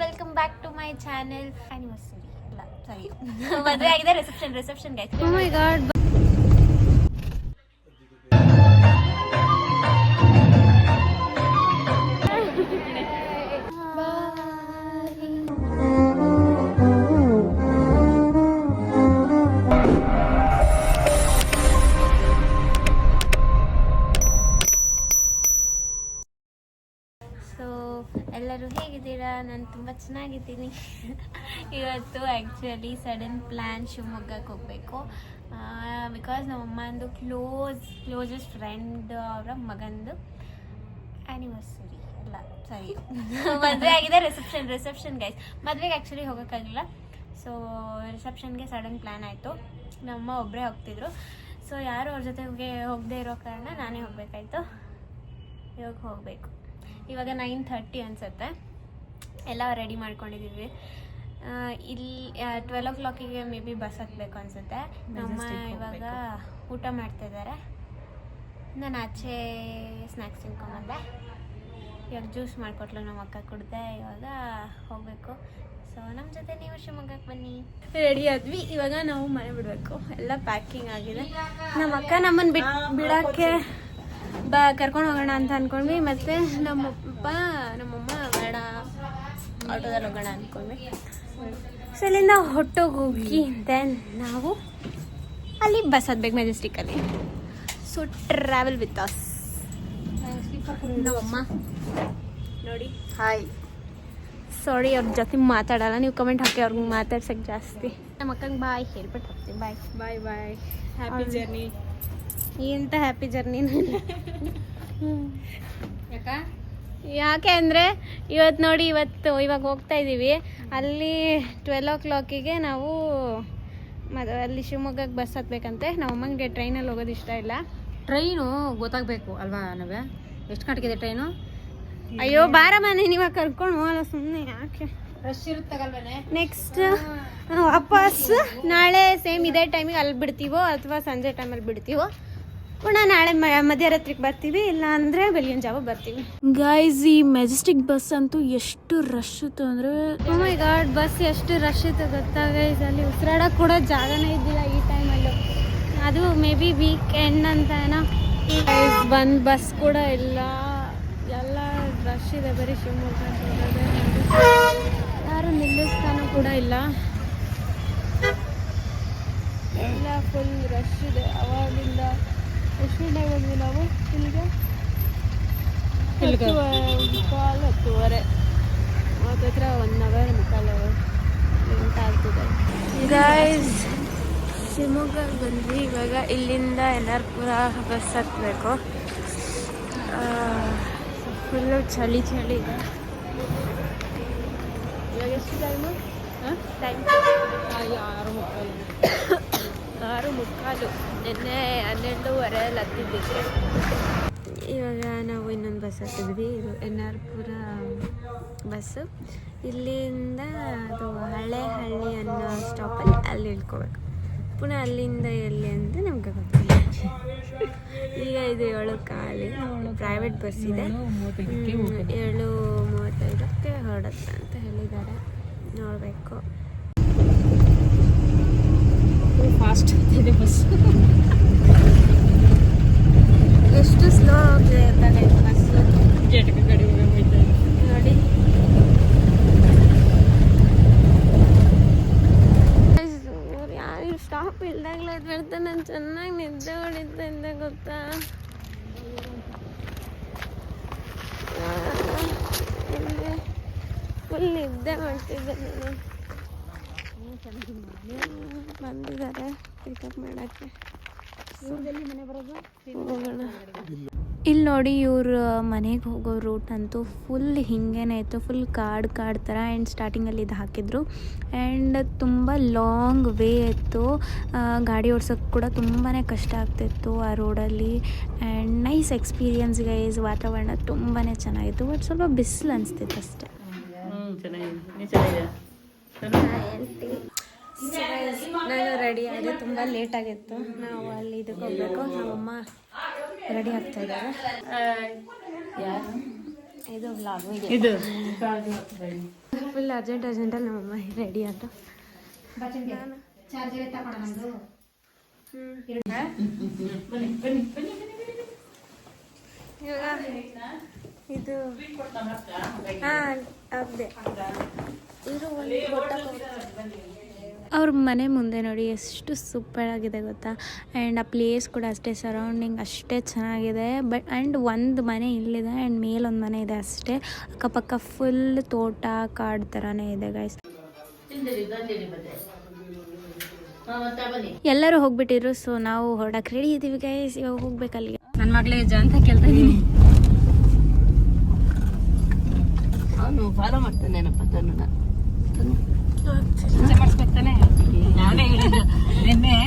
Welcome back to my channel. Anniversary ಅಲ್ಲ sorry ಮದುವೆ ಆಗಿದೆ. Reception guys. Oh my god. ಎಲ್ಲರೂ ಹೇಗಿದ್ದೀರಾ? ನಾನು ತುಂಬ ಚೆನ್ನಾಗಿದ್ದೀನಿ. ಇವತ್ತು ಆ್ಯಕ್ಚುಲಿ ಸಡನ್ ಪ್ಲ್ಯಾನ್ ಶಿವಮೊಗ್ಗಕ್ಕೆ ಹೋಗಬೇಕು. ಬಿಕಾಸ್ ನಮ್ಮಮ್ಮಂದು ಕ್ಲೋಸೆಸ್ಟ್ ಫ್ರೆಂಡ್ ಅವರ ಮಗಂದು ಆ್ಯನಿವರ್ಸರಿ ಅಲ್ಲ ಸಾರಿ ಮದುವೆ ಆಗಿದೆ. Reception guys. ಮದುವೆಗೆ ಆ್ಯಕ್ಚುಲಿ ಹೋಗೋಕ್ಕಾಗಿಲ್ಲ. ಸೊ ರಿಸೆಪ್ಷನ್ಗೆ ಸಡನ್ ಪ್ಲ್ಯಾನ್ ಆಯಿತು. ನಮ್ಮಮ್ಮ ಒಬ್ಬರೇ ಹೋಗ್ತಿದ್ರು. ಸೊ ಯಾರು ಅವ್ರ ಜೊತೆಗೆ ಹೋಗದೇ ಇರೋ ಕಾರಣ ನಾನೇ ಹೋಗಬೇಕಾಯ್ತು. ಇವಾಗ ಹೋಗಬೇಕು. ಇವಾಗ 9:30 ಅನಿಸುತ್ತೆ. ಎಲ್ಲ ರೆಡಿ ಮಾಡ್ಕೊಂಡಿದ್ದೀವಿ. ಇಲ್ಲಿ 12 o'clock ಮೇ ಬಿ ಬಸ್ ಹತ್ತಬೇಕು ಅನಿಸುತ್ತೆ. ನಮ್ಮ ಇವಾಗ ಊಟ ಮಾಡ್ತಾಯಿದ್ದಾರೆ. ನಾನು ಆಚೆ ಸ್ನ್ಯಾಕ್ಸ್ ತಿನ್ಕೊಂಬಂದೆ. ಇವಾಗ ಜ್ಯೂಸ್ ಮಾಡಿಕೊಟ್ಲು ನಮ್ಮ ಅಕ್ಕ ಕುಡ್ದೆ. ಇವಾಗ ಹೋಗಬೇಕು. ಸೊ ನಮ್ಮ ಜೊತೆ ನೀವು ಶಿವಮೊಗ್ಗಕ್ಕೆ ಬನ್ನಿ. ರೆಡಿ ಆದ್ವಿ. ಇವಾಗ ನಾವು ಮನೆ ಬಿಡಬೇಕು. ಎಲ್ಲ ಪ್ಯಾಕಿಂಗ್ ಆಗಿದೆ. ನಮ್ಮ ಅಕ್ಕ ನಮ್ಮನ್ನು ಬಿಡೋಕ್ಕೆ ಕರ್ಕೊಂಡು ಹೋಗೋಣ ಅಂತ ಅಂದ್ಕೊಂಡ್ವಿ. ಮತ್ತು ನಮ್ಮಮ್ಮ ಬೇಡ ಆಟೋದಲ್ಲಿ ಹೋಗೋಣ ಅಂದ್ಕೊಂಡ್ವಿ. ಸೊ ಇಲ್ಲಿಂದ ಹೋಗಿ ದೆನ್ ನಾವು ಅಲ್ಲಿ ಬಸ್ ಹತ್ಬೇಕು ಮೆಜೆಸ್ಟಿಕ್ಕಲ್ಲಿ. So travel with us. ನಮ್ಮಮ್ಮ ನೋಡಿ ಹಾಯ್. ಸಾರಿ ಅವ್ರ ಜೊತೆ ಮಾತಾಡಲ್ಲ. ನೀವು ಕಮೆಂಟ್ ಹಾಕಿ ಅವ್ರಿಗೆ ಮಾತಾಡ್ಸಕ್ಕೆ ಜಾಸ್ತಿ. ನಮ್ಮ ಅಕ್ಕಂಗೆ ಬಾಯ್ ಹೇಳ್ಬಿಟ್ಟು ಹೋಗ್ತೀವಿ. Bye bye bye. Happy journey. ಎಂತ ಹ್ಯಾಪಿ ಜರ್ನಿ. ಯಾಕೆ ಅಂದರೆ ಇವಾಗ ಹೋಗ್ತಾ ಇದ್ದೀವಿ. ಅಲ್ಲಿ 12 o'clock ನಾವು ಅಲ್ಲಿ ಶಿವಮೊಗ್ಗಕ್ಕೆ ಬಸ್ ಹತ್ಬೇಕಂತೆ. ನಮ್ಮಮ್ಮಂಗೆ ಟ್ರೈನಲ್ಲಿ ಹೋಗೋದು ಇಷ್ಟ ಇಲ್ಲ. ಟ್ರೈನು ಗೊತ್ತಾಗಬೇಕು ಅಲ್ವಾ? ನಾವೇ ಎಷ್ಟು ಗಂಟೆಗಿದೆ ಟ್ರೈನು? ಅಯ್ಯೋ ಬಾರ ಮನೆ ನೀವಾಗ ಕರ್ಕೊಂಡು ಹೋಗಲ್ಲ ಸುಮ್ಮನೆ ಯಾಕೆ. ರಶ್ ಇರುತ್ತಲ್ವೇ. ನೆಕ್ಸ್ಟ್ ವಾಪಸ್ ನಾಳೆ ಸೇಮ್ ಇದೇ ಟೈಮಿಗೆ ಅಲ್ಲಿ ಬಿಡ್ತೀವೋ ಅಥವಾ ಸಂಜೆ ಟೈಮಲ್ಲಿ ಬಿಡ್ತೀವೋ. ಪುನಃ ನಾಳೆ ಮಧ್ಯರಾತ್ರಿಗೆ ಬರ್ತೀವಿ, ಇಲ್ಲ ಅಂದರೆ ಬೆಳಗಿನ ಜಾವ ಬರ್ತೀವಿ. ಗೈಸ್ ಈ ಮೆಜೆಸ್ಟಿಕ್ ಬಸ್ ಅಂತೂ ಎಷ್ಟು ರಶ್ ಇತ್ತು ಅಂದರೆ, ಓ ಮೈ ಗಾಡ್ ಬಸ್ ಎಷ್ಟು ರಶ್ ಇತ್ತು ಗೊತ್ತಾ ಗೈಸ್. ಅಲ್ಲಿ ಉಸಿರಾಡೋಕೆ ಕೂಡ ಜಾಗನೇ ಇದ್ದಿಲ್ಲ ಈ ಟೈಮಲ್ಲೂ. ಅದು ಮೇ ಬಿ ವೀಕೆಂಡ್ ಅಂತ ಏನೋ. ಒಂದು ಬಸ್ ಕೂಡ ಇಲ್ಲ. ಎಲ್ಲ ರಶ್ ಇದೆ. ಬರೀ ಶಿವಮೊಗ್ಗ ಯಾರು ನಿಲ್ಲಿಸ್ತಾನೂ ಕೂಡ ಇಲ್ಲ. ಎಲ್ಲ ಫುಲ್ ರಶ್ ಇದೆ. ಅವಾಗಿಂದ ಎಷ್ಟು ಗಂಟೆ ಬಂದ್ವಿ ನಾವು ಇಲ್ಲಿಗೆ? 10:30 ಹತ್ರ 1 hour 1/4 hour ಅಂತ ಆಗ್ತಿದೆ. ಗೈಸ್ ಶಿವಮೊಗ್ಗಕ್ಕೆ ಬಂದ್ವಿ. ಇವಾಗ ಇಲ್ಲಿಂದ NR-ಪುರ ಬಸ್ ಹತ್ತಬೇಕು. ಫುಲ್ಲು ಚಳಿ ಇದೆ. ಇವಾಗ ಎಷ್ಟು ಟೈಮು? ಟೈಮ್ 6:15. ನಿನ್ನೆ 12:30 ಹತ್ತಿದ್ದಿದ್ದೆ. ಇವಾಗ ನಾವು ಇನ್ನೊಂದು ಬಸ್ ಹತ್ತಿದ್ವಿ. ಇದು NR-ಪುರ ಬಸ್ಸು. ಇಲ್ಲಿಂದ ಅದು ಹಳೆಹಳ್ಳಿ ಅನ್ನೋ ಸ್ಟಾಪಲ್ಲಿ ಅಲ್ಲಿ ಇಳ್ಕೋಬೇಕು. ಪುನಃ ಅಲ್ಲಿಂದ ಎಲ್ಲಿ ಅಂತ ನಮ್ಗೆ ಗೊತ್ತಿಲ್ಲ. ಈಗ ಇದು 7:15 ಪ್ರೈವೇಟ್ ಬಸ್ ಇದೆ. 7:35ಕ್ಕೆ ಹೊರಡುತ್ತೆ ಅಂತ ಹೇಳಿದ್ದಾರೆ. ನೋಡಬೇಕು. ಫಾಸ್ಟ್ ಇದೆ ಬಸ್. ಎಷ್ಟು ಸ್ಲೋ ಹೋಗ್ತಿದೆ ಗೊತ್ತಾಗ ಬಸ್ಸು. ಜಟಕ ಗಾಡಿ ಹೋಗ್ತಾ ಇದೆ ನೋಡಿ. ಯಾರು ಸ್ಟಾಪ್ ಇಲ್ದಾಗಲೇ ಬರ್ತಾ ನಾನು ಚೆನ್ನಾಗಿ ನಿದ್ದೆ ಹೊಡಿತಾ ಇದ್ದೆ ಗೊತ್ತಾ. ಫುಲ್ ನಿದ್ದೆ ಮಾಡ್ತಿದ್ದೆ ನಾನು. ಬಂದಿದ್ದಾರೆ ಪಿಕಪ್ ಮಾಡೋಕ್ಕೆ. ಹೋಗೋಣ. ಇಲ್ಲಿ ನೋಡಿ ಇವ್ರ ಮನೆಗೆ ಹೋಗೋ ರೂಟ್ ಅಂತೂ ಫುಲ್ ಹಿಂಗೇನೆ ಇತ್ತು. ಫುಲ್ ಕಾಡು ಥರ. ಆ್ಯಂಡ್ ಸ್ಟಾರ್ಟಿಂಗಲ್ಲಿ ಇದು ಹಾಕಿದ್ರು. ಆ್ಯಂಡ್ ತುಂಬ ಲಾಂಗ್ ವೇ ಇತ್ತು. ಗಾಡಿ ಓಡ್ಸೋಕ್ಕೆ ಕೂಡ ತುಂಬಾ ಕಷ್ಟ ಆಗ್ತಿತ್ತು ಆ ರೋಡಲ್ಲಿ. And nice experience guys. ವಾತಾವರಣ ತುಂಬಾ ಚೆನ್ನಾಗಿತ್ತು. ಬಟ್ ಸ್ವಲ್ಪ ಬಿಸಿಲು ಅನಿಸ್ತಿತ್ತು ಅಷ್ಟೇ. ನಾನು ರೆಡಿ ಆಗಿದೆ. ತುಂಬ ಲೇಟ್ ಆಗಿತ್ತು. ನಾವು ಅಲ್ಲಿ ಇದಕ್ಕೆ ಹೋಗ್ಬೇಕು. ನಮ್ಮಮ್ಮ ರೆಡಿ ಆಗ್ತಾ ಇದ್ದಾರೆ. ಇದು ವ್ಲಾಗ್ ವಿಡಿಯೋ. ಇದು ಫುಲ್ ಅರ್ಜೆಂಟಲ್ಲಿ ನಮ್ಮಮ್ಮ ರೆಡಿ ಅಂತ ಇವಾಗ ಇದು ಹಾಂ ಅದೇ ಇವರು ಅವ್ರ ಮನೆ ಮುಂದೆ ನೋಡಿ ಎಷ್ಟು ಸೂಪರ್ ಆಗಿದೆ ಗೊತ್ತಾ. ಆ್ಯಂಡ್ ಆ ಪ್ಲೇಸ್ ಕೂಡ ಅಷ್ಟೇ, ಸರೌಂಡಿಂಗ್ ಅಷ್ಟೇ ಚೆನ್ನಾಗಿದೆ. ಬಟ್ ಆ್ಯಂಡ್ ಒಂದು ಮನೆ ಇಲ್ಲಿದೆ ಆ್ಯಂಡ್ ಮೇಲೊಂದು ಮನೆ ಇದೆ ಅಷ್ಟೇ. ಅಕ್ಕಪಕ್ಕ ಫುಲ್ ತೋಟ ಕಾಡು ಥರನೇ ಇದೆ ಗೈಸ್. ಎಲ್ಲರೂ ಹೋಗ್ಬಿಟ್ಟಿದ್ರು, ಸೊ ನಾವು ಹೊರಡಕ್ಕೆ ರೆಡಿ ಇದ್ದೀವಿ ಗೈಸ್. ಇವಾಗ ಹೋಗ್ಬೇಕು ಅಲ್ಲಿಗೆ. ನನ್ನ ಮಗಳೇ ಅಂತ ಕೇಳ್ತಾ ಇದ್ದೀನಿ. ಅವನು ಫಾಲೋ ಮಾಡ್ತಾನೇನಪ್ಪ ತನ್ನ ಮಾಡಿಸ್ಬೇಕಾನೆ. ನಾನೇ ಹೇಳಿದ್ದು ನಿನ್ನೆ,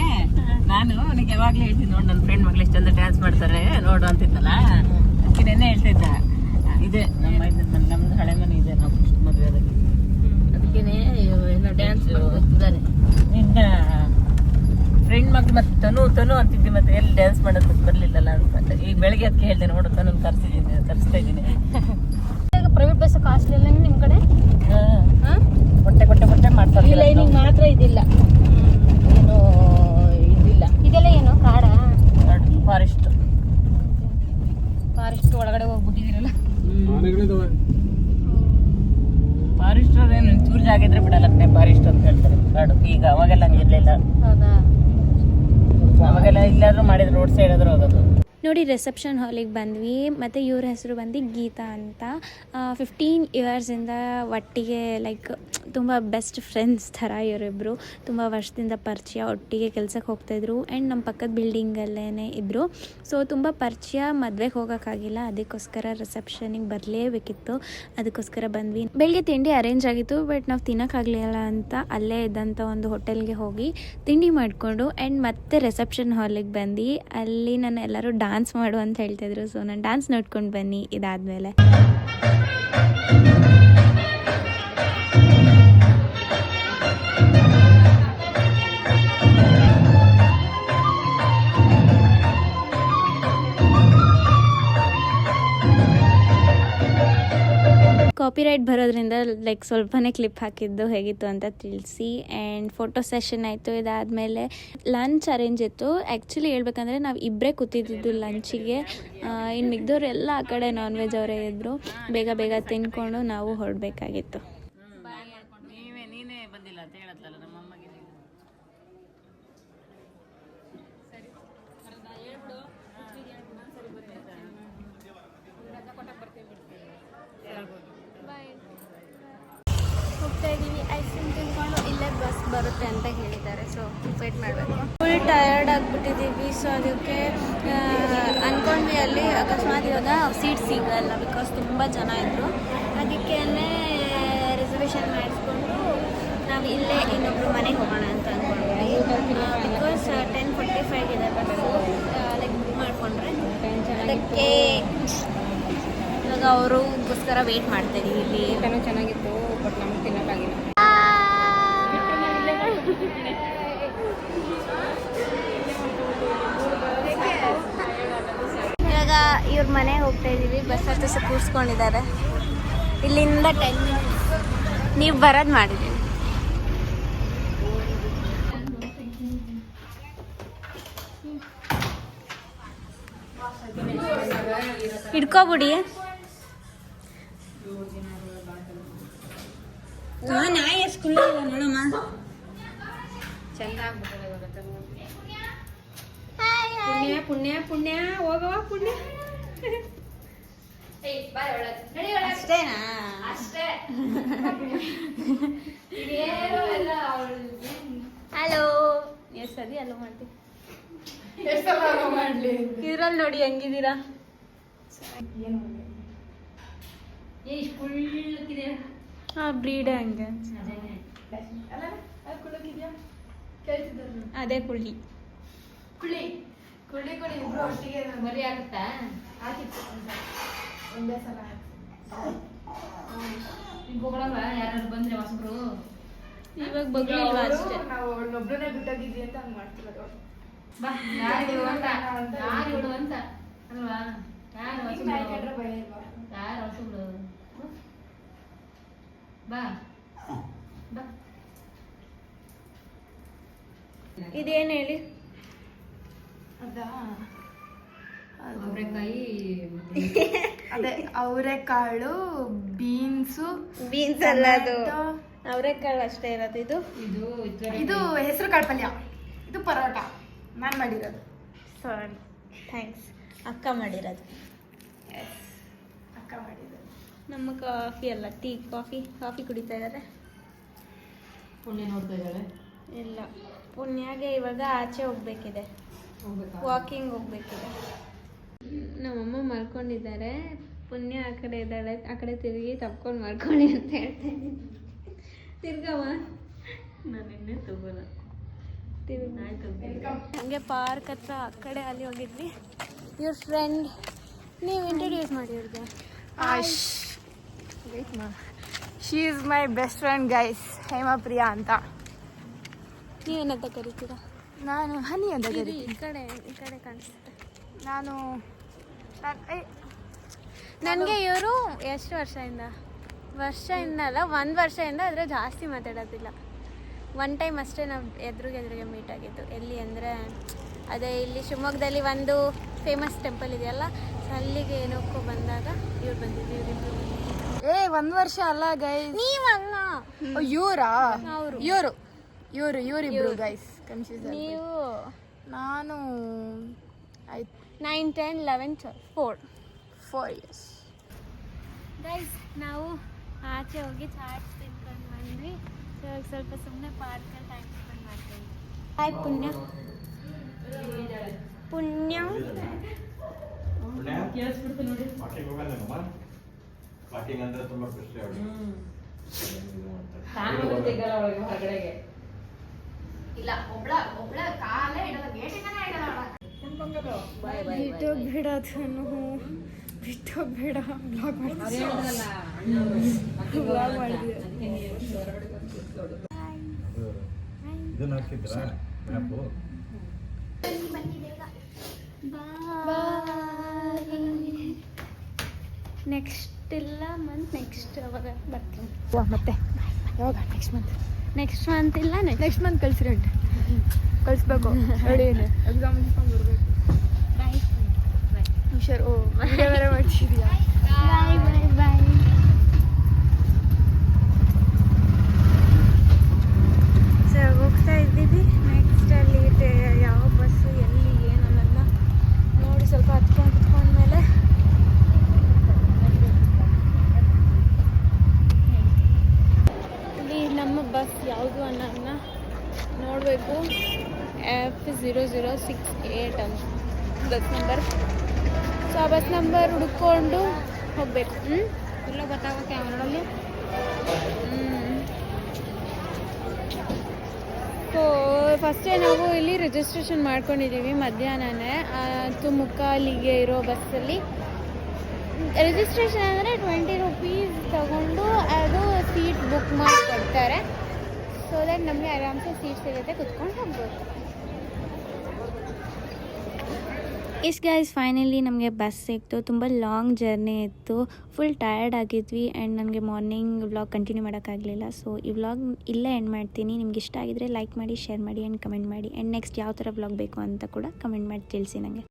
ನಾನು ಅವನಿಗೆ ಯಾವಾಗಲೂ ಹೇಳ್ತೀನಿ ನೋಡಿ ನನ್ನ ಫ್ರೆಂಡ್ ಮಗಳು ಎಷ್ಟು ಚಂದ ಡ್ಯಾನ್ಸ್ ಮಾಡ್ತಾರೆ ನೋಡು ಅಂತಿದ್ದಲ್ಲ. ಅದಕ್ಕೆ ನೆನ್ನೆ ಹೇಳ್ತಿದ್ದ, ಇದೆ ನಮ್ದು ಹಳೆ ಮನೆ ಇದೆ ನಾವು ಮದುವೆಯಾಗಿ, ಅದಕ್ಕೇನೆ ಏನೋ ಡ್ಯಾನ್ಸ್ ಮಾಡ್ತಿದ್ದಾರೆ ನಿನ್ನ ಫ್ರೆಂಡ್ ಮಗಳು. ಮತ್ತೆ ತನು ಅಂತಿದ್ದಿ, ಮತ್ತೆ ಎಲ್ಲಿ ಡ್ಯಾನ್ಸ್ ಮಾಡೋದು ಬರಲಿಲ್ಲಲ್ಲ ಅಂತ. ಈಗ ಬೆಳಗ್ಗೆ ಅದಕ್ಕೆ ಹೇಳ್ದೆ, ನೋಡು ತನು ಕರೆಸ್ತಾ ಇದ್ದೀನಿ. ಪ್ರೈವೇಟ್ ಬಸ್ ಕಾಸ್ಟ್ಲಿ ಅಲ್ಲ ನಿಮ್ಮ ಕಡೆ? ಕೊಟ್ಟೆ ಮಾಡ್ತಾರೆ. ಈ ಲೈನಿಂಗ್ ಮಾತ್ರ ಇದಿಲ್ಲ, ಏನು ಇದಿಲ್ಲ. ಇದೆಲ್ಲ ಏನು ಕಾಡ? ಫಾರೆಸ್ಟ್ ಒಳಗಡೆ ಹೋಗ್ಬಿಟ್ಟಿದ್ದೀರಲ್ಲ. ಫಾರೆಸ್ಟ್ ಏನು ಚೂರು ಜಾಗ ಇದ್ರೆ ಬಿಡಲ್ಲ, ಫಾರೆಸ್ಟ್ ಅಂತ ಹೇಳ್ತಾರೆ ಕಾಡು. ಈಗ ಅವಾಗೆಲ್ಲ ಹಂಗಿರ್ಲಿಲ್ಲ. ಹೌದಾ? ಅವಾಗೆಲ್ಲ ಇಲ್ಲಾದ್ರೂ ಮಾಡಿದ್ರೆ ರೋಡ್ ಸೈಡ್ ಆದ್ರೂ ಹೋಗೋದು. ನೋಡಿ ರಿಸೆಪ್ಷನ್ ಹಾಲಿಗೆ ಬಂದ್ವಿ. ಮತ್ತು ಇವ್ರ ಹೆಸರು ಬಂದು ಗೀತಾ ಅಂತ. 15 ಇಯರ್ಸಿಂದ ಒಟ್ಟಿಗೆ ಲೈಕ್ ತುಂಬ ಬೆಸ್ಟ್ ಫ್ರೆಂಡ್ಸ್ ಥರ ಇವರಿಬ್ಬರು. ತುಂಬ ವರ್ಷದಿಂದ ಪರಿಚಯ, ಒಟ್ಟಿಗೆ ಕೆಲ್ಸಕ್ಕೆ ಹೋಗ್ತಾಯಿದ್ರು. ಆ್ಯಂಡ್ ನಮ್ಮ ಪಕ್ಕದ ಬಿಲ್ಡಿಂಗಲ್ಲೇ ಇದ್ದರು. ಸೊ ತುಂಬ ಪರಿಚಯ. ಮದುವೆಗೆ ಹೋಗೋಕ್ಕಾಗಿಲ್ಲ, ಅದಕ್ಕೋಸ್ಕರ ರಿಸೆಪ್ಷನಿಗೆ ಬರಲೇಬೇಕಿತ್ತು. ಅದಕ್ಕೋಸ್ಕರ ಬಂದ್ವಿ. ಬೆಳಗ್ಗೆ ತಿಂಡಿ ಅರೇಂಜ್ ಆಗಿತ್ತು, ಬಟ್ ನಾವು ತಿನ್ನೋಕ್ಕಾಗಲಿಲ್ಲ ಅಂತ ಅಲ್ಲೇ ಇದ್ದಂಥ ಒಂದು ಹೋಟೆಲ್ಗೆ ಹೋಗಿ ತಿಂಡಿ ಮಾಡಿಕೊಂಡು ಆ್ಯಂಡ್ ಮತ್ತೆ ರಿಸೆಪ್ಷನ್ ಹಾಲಿಗೆ ಬಂದು ಅಲ್ಲಿ ನಾನು ಎಲ್ಲರೂ ಡ್ಯಾನ್ಸ್ ಮಾಡು ಅಂತ ಹೇಳ್ತಿದ್ರು. ಸೊ ನಾನು ಡ್ಯಾನ್ಸ್ ನೋಡ್ಕೊಂಡು ಬನ್ನಿ ಇದಾದಮೇಲೆ. ಕಾಪಿರೈಟ್ ಬರೋದ್ರಿಂದ ಲೈಕ್ ಸ್ವಲ್ಪನೇ ಕ್ಲಿಪ್ ಹಾಕಿದ್ದು ಹೇಗಿತ್ತು ಅಂತ ತಿಳಿಸಿ. ಆ್ಯಂಡ್ ಫೋಟೋ ಸೆಷನ್ ಆಯಿತು. ಇದಾದಮೇಲೆ ಲಂಚ್ ಅರೇಂಜ್ ಇತ್ತು. ಆ್ಯಕ್ಚುಲಿ ಹೇಳ್ಬೇಕಂದ್ರೆ ನಾವು ಇಬ್ಬರೇ ಕೂತಿದ್ದು ಲಂಚಿಗೆ. ಇನ್ನು ಮಿಗ್ದವ್ರೆಲ್ಲ ಆ ಕಡೆ ನಾನ್ ವೆಜ್ ಅವರೇ ಇದ್ದರು. ಬೇಗ ಬೇಗ ತಿನ್ಕೊಂಡು ನಾವು ಹೊರಡಬೇಕಾಗಿತ್ತು. ನೀನೇ ಬಂದಿಲ್ಲ ಅಂತ ಹೇಳತ್ತಲ್ಲ ನಮ್ಮ ಅಮ್ಮಗೆ. ಹೋಗ್ತಾ ಇದ್ದೀವಿ. ಐಸ್ ಕ್ರೀಮ್ ತಿನ್ಕೊಂಡು ಇಲ್ಲೇ ಬಸ್ ಬರುತ್ತೆ ಅಂತ ಹೇಳಿದ್ದಾರೆ. ಸೊ ವೇಟ್ ಮಾಡಬೇಕು. ಫುಲ್ ಟಯರ್ಡ್ ಆಗಿಬಿಟ್ಟಿದ್ದೀವಿ. ಸೊ ಅದಕ್ಕೆ ಅಂದ್ಕೊಂಡ್ವಿ ಅಲ್ಲಿ ಅಕಸ್ಮಾತ್ ಇವಾಗ ಸೀಟ್ ಸಿಗಲ್ಲ, ಬಿಕಾಸ್ ತುಂಬ ಜನ ಇದ್ದರು. ಅದಕ್ಕೆ ರಿಸರ್ವೇಷನ್ ಮಾಡಿಸ್ಕೊಂಡು ನಾವು ಇಲ್ಲೇ ಇನ್ನೊಬ್ರು ಮನೆಗೆ ಹೋಗೋಣ ಅಂತ ಅಂದ್ಕೊಂಡ್ವಿ. ಬಿಕಾಸ್ 10:45 ಇದೆ ಬಸ್ಸು. ಲೈಕ್ ಬುಕ್ ಮಾಡಿಕೊಂಡ್ರೆ ಅದಕ್ಕೆ ಇವಾಗ ಅವ್ರಿಗೋಸ್ಕರ ವೇಟ್ ಮಾಡ್ತಾಯಿದ್ದೀವಿ. ಇಲ್ಲಿ ಊಟನೂ ಚೆನ್ನಾಗಿತ್ತು, ಬಟ್ ನಮ್ಗೆ ತಿನ್ನೋಕ್ಕಾಗಿಲ್ಲ. ಇವಾಗ ಇವ್ರ ಮನೆಗೆ ಹೋಗ್ತಾ ಇದ್ದೀವಿ. ಬಸ್ ಹತ್ತಿರ ಕೂರಿಸ್ಕೊಂಡಿದ್ದಾರೆ. ಇಲ್ಲಿಂದ 10 ಮಿನಿಟ್ಸ್. ನೀವು ಬರೋದು ಮಾಡಿದ್ದೀವಿ. ಹಿಡ್ಕೊಬಿಡಿ. ನಾಯಿ ಎಷ್ಟು ನೋಡಮ್ಮ, ಚೆಂದ ಆಗ್ಬಿಟ್ಟದೆ ಪುಣ್ಯ ಪುಣ್ಯ ಪುಣ್ಯ ಹೋಗವ ಪುಣ್ಯ. ಅಷ್ಟೇನಾ? ಹಲೋ. ಎಷ್ಟು ಸರಿ ಅಲ್ಲೋ ಮಾಡ್ತೀವಿ. ಇದ್ರಲ್ಲಿ ನೋಡಿ ಹೆಂಗಿದ್ದೀರಾ. ಬ್ರೀಡ್ ಹಂಗೆ ಅದೇ ಕುಳ್ಳಿ ಕುಳಿ ಕುಳಿ ಕುಳಿ ಇಬ್ರು ಒಟ್ಟಿಗೆ ಮರಿ ಆಗುತ್ತಾ? ಆಗಿತ್ತು ಒಂದೇ ಸಲ. ಈಗ ಹೋಗಲ್ಲ, ಯಾರು ಬಂದ್ರೆ ಹೊಸಬ್ರು ಇವಾಗ ಬಗ್ಲಿಲ್ವಾ ಅಷ್ಟೇ. ನಾವು ಒಬ್ಬರನ್ನೇ ಬಿಟ್ಟೋಗಿದ್ವಿ ಅಂತ ಹಂಗೆ ಮಾಡ್ತಿರೋದು. ಬಾ ಯಾರು ಅಂತ ಅಲ್ವಾ? ಯಾರು ಹೊಸಬ್ರು ಭಯ ಇಲ್ವಾ? ಯಾರು ಹಸುಗಳು ಬಾ ಬಾ ಇದೇನು ಹೇಳಿ? ಅದಾ ಅವರೆಕಾಯಿ ಅದೇ ಅವರೆಕಾಳು, ಬೀನ್ಸು, ಬೀನ್ಸ್ ಅಲ್ಲ, ಅದು ಅವರೆಕಾಳು ಅಷ್ಟೇ ಇರೋದು. ಇದು ಇದು ಹೆಸರು ಕಾಳು ಪಲ್ಯ, ಇದು ಪರೋಟ ನಾನು ಮಾಡಿರೋದು. ಸಾರಿ, ಥ್ಯಾಂಕ್ಸ್. ಅಕ್ಕ ಮಾಡಿರೋದು. ಅಕ್ಕ ಮಾಡಿರೋದು. ನಮ್ಮ ಕಾಫಿ ಅಲ್ಲ, ಟೀ. ಕಾಫಿ ಕುಡಿತಾ ಇದ್ದಾರೆ. ಪುಣ್ಯ ನೋಡ್ತಾ ಇದ್ದಾಳೆ. ಇಲ್ಲ, ಪುಣ್ಯಾಗೆ ಇವಾಗ ಆಚೆ ಹೋಗ್ಬೇಕಿದೆ, ವಾಕಿಂಗ್ ಹೋಗ್ಬೇಕಿದೆ. ನಮ್ಮಮ್ಮ ಮಲ್ಕೊಂಡಿದ್ದಾರೆ, ಪುಣ್ಯ ಆ ಕಡೆ ಇದ್ದಾಳೆ. ಆ ಕಡೆ ತಿರುಗಿ ತಪ್ಕೊಂಡು ಮಲ್ಕೊಳ್ಳಿ ಅಂತ ಹೇಳ್ತಾ ಇದ್ದೀನಿ. ತಿರ್ಗವ ನಾನು ಇನ್ನೇ ತಗೋಲ್ಲ. ಹಂಗೆ ಪಾರ್ಕ್ ಹತ್ರ ಆ ಕಡೆ ಅಲ್ಲಿ ಹೋಗಿದ್ವಿ. ಇವ್ರ ಫ್ರೆಂಡ್, ನೀವು ಇಂಟ್ರೊಡ್ಯೂಸ್ ಮಾಡಿ ಇವ್ರಿಗೆ. ವೇಟ್ ಮಾ, she is my best friend guys, Hemapriya ಅಂತ. ನೀವೇನಂತ ಕರಿತೀರಾ? ನಾನು ಹನಿ ಅಂತ ಈ ಕರಿತೀನಿ. ಈ ಕಡೆ ಕಾಣಿಸುತ್ತೆ. ನಾನು ನನಗೆ ಇವರು ಎಷ್ಟು ವರ್ಷದಿಂದ ಅಲ್ಲ, 1 ವರ್ಷದಿಂದ ಆದರೆ ಜಾಸ್ತಿ ಮಾತಾಡೋದಿಲ್ಲ. 1 ಟೈಮ್ ಅಷ್ಟೇ ನಾವು ಎದುರಿಗೆ ಮೀಟ್ ಆಗಿದ್ದು. ಎಲ್ಲಿ ಅಂದರೆ ಅದೇ ಇಲ್ಲಿ ಶಿವಮೊಗ್ಗದಲ್ಲಿ ಒಂದು ಫೇಮಸ್ ಟೆಂಪಲ್ ಇದೆಯಲ್ಲ, ಸೊ ಅಲ್ಲಿಗೆ ಏನಕ್ಕೂ ಬಂದಾಗ ಇವ್ರು ಬಂದಿದ್ದು. ಇವರಿಬ್ಬರು 1 ವರ್ಷ ಅಲ್ಲ ಗೈಸ್, ನೀವಲ್ಲ, ಇವರಾ? ಅವರು. ಇವರಿಬ್ರು ಗೈಸ್, ಕನ್ಫ್ಯೂಸ್. ನೀವು ನಾನು 9, 10, 11, 4 years. ಗೈಸ್, ನಾವು ಆಚೆ ಹೋಗಿ ಚಾಟ್ಸ್ ತಿನ್ಕೊಂಡು ಬಂದ್ವಿ. ಸೊ ಸ್ವಲ್ಪ ಸುಮ್ಮನೆ ಪಾರ್ಕಲ್ಲಿ ಟೈಮ್ ಸ್ಪೆಂಡ್ ಮಾಡ್ತೀವಿ. ಹಾಯ್ ಪುಣ್ಯ. ಕೇಳಿಸ್ಬಿಡ್ತು ನೋಡಿ. ವಾಕಿಂಗ್ ಅಂದ್ರೆ ತುಂಬಾ ಖುಷಿ ಆಗುತ್ತೆ. ಸಿಗಲ್ಲ ಒಳಗೆ ಹೊರಗಡೆಗೆ. ಇಲ್ಲ, ಒಬ್ಳ ಕಾಲೇ ಇಡಲ್ಲ, ಗೇಟಿಂಗನೇ ಇಡಲ್ಲ. ಬಿಟ್ಟೋಗ್ಬೇಡ, ಬ್ಲಾಗ್ ಮಾಡಿದ್ವಿ. ಇದನ್ನ ಹಾಕಿದ್ರಾ ಮ್ಯಾಪು? ನೆಕ್ಸ್ಟ್ ಇಲ್ಲ ಮಂತ್, ನೆಕ್ಸ್ಟ್ ಅವಾಗ ಬರ್ತೀನಿ. ಮತ್ತೆ ಯಾವಾಗ? ನೆಕ್ಸ್ಟ್ ಮಂತ್ ಇಲ್ಲ, ನೆಕ್ಸ್ಟ್ ಮಂತ್ ಕಳಿಸ್ರಿ ಅಂತೆ. ಕಳಿಸ್ಬೇಕು ರೆಡಿ ಎಕ್ಸಾಮ್ ಮುಗಿಸ್ಕೊಂಡು ಬರ್ಬೇಕು. ಬಾಯ್. ಹುಷಾರು. ಓ, ಬೇರೆ ಮಾಡ್ತಿದ್ಯಾ? ಬಾಯ್. ಸೊ ಹೋಗ್ತಾ ಇದ್ದೀವಿ. ನೆಕ್ಸ್ಟ್ ಅಲ್ಲಿ ಯಾವ ಬಸ್ಸು ಎಲ್ಲಿ ಏನಲ್ಲ ನೋಡಿ ಸ್ವಲ್ಪ ಹತ್ಕೊಂಡ್ಮೇಲೆ ಇಲ್ಲಿ ನಮ್ಮ ಬಸ್ ಯಾವುದು ಅನ್ನೋದನ್ನ ನೋಡಬೇಕು. F0068 ಅಂತ ಬಸ್ ನಂಬರ್. ಸೊ ಆ ಬಸ್ ನಂಬರ್ ಹುಡ್ಕೊಂಡು ಹೋಗಬೇಕು. ಇಲ್ಲ ಗೊತ್ತಾಗೋ ಕ್ಯಾಮ್ರಲ್ಲಿ. ಸೊ ಫಸ್ಟೇ ನಾವು ಇಲ್ಲಿ ರಿಜಿಸ್ಟ್ರೇಷನ್ ಮಾಡ್ಕೊಂಡಿದ್ದೀವಿ ಮಧ್ಯಾಹ್ನನೇ. 10:45 ಇರೋ ಬಸ್ಸಲ್ಲಿ ರಿಜಿಸ್ಟ್ರೇಷನ್ ಅಂದರೆ 20 ರೂಪೀಸ್ ತಗೊಂಡು ಅದು ಸೀಟ್ ಬುಕ್ ಮಾಡಿ ಕೊಡ್ತಾರೆ. ಸೊ ದಟ್ ನಮಗೆ ಆರಾಮ್ಸೆ ಸೀಟ್ ಸಿಗುತ್ತೆ, ಕುತ್ಕೊಂಡು ಹೋಗ್ಬೋದು. ಇಷ್ಟು ಗೈಸ್, ಫೈನಲಿ ನಮಗೆ ಬಸ್ ಸಿಕ್ತು. ತುಂಬ ಲಾಂಗ್ ಜರ್ನಿ ಇತ್ತು, ಫುಲ್ ಟಯರ್ಡ್ ಆಗಿದ್ವಿ ಆ್ಯಂಡ್ ನನಗೆ ಮಾರ್ನಿಂಗ್ ವ್ಲಾಗ್ ಕಂಟಿನ್ಯೂ ಮಾಡೋಕ್ಕಾಗಲಿಲ್ಲ. ಸೊ ಈ ವ್ಲಾಗ್ ಇಲ್ಲೇ ಎಂಡ್ ಮಾಡ್ತೀನಿ. ನಿಮ್ಗೆ ಇಷ್ಟ ಆಗಿದ್ರೆ ಲೈಕ್ ಮಾಡಿ, ಶೇರ್ ಮಾಡಿ ಆ್ಯಂಡ್ ಕಮೆಂಟ್ ಮಾಡಿ. ಆ್ಯಂಡ್ ನೆಕ್ಸ್ಟ್ ಯಾವ ಥರ ವ್ಲಾಗ್ ಬೇಕು ಅಂತ ಕೂಡ ಕಮೆಂಟ್ ಮಾಡಿ ತಿಳಿಸಿ ನನಗೆ.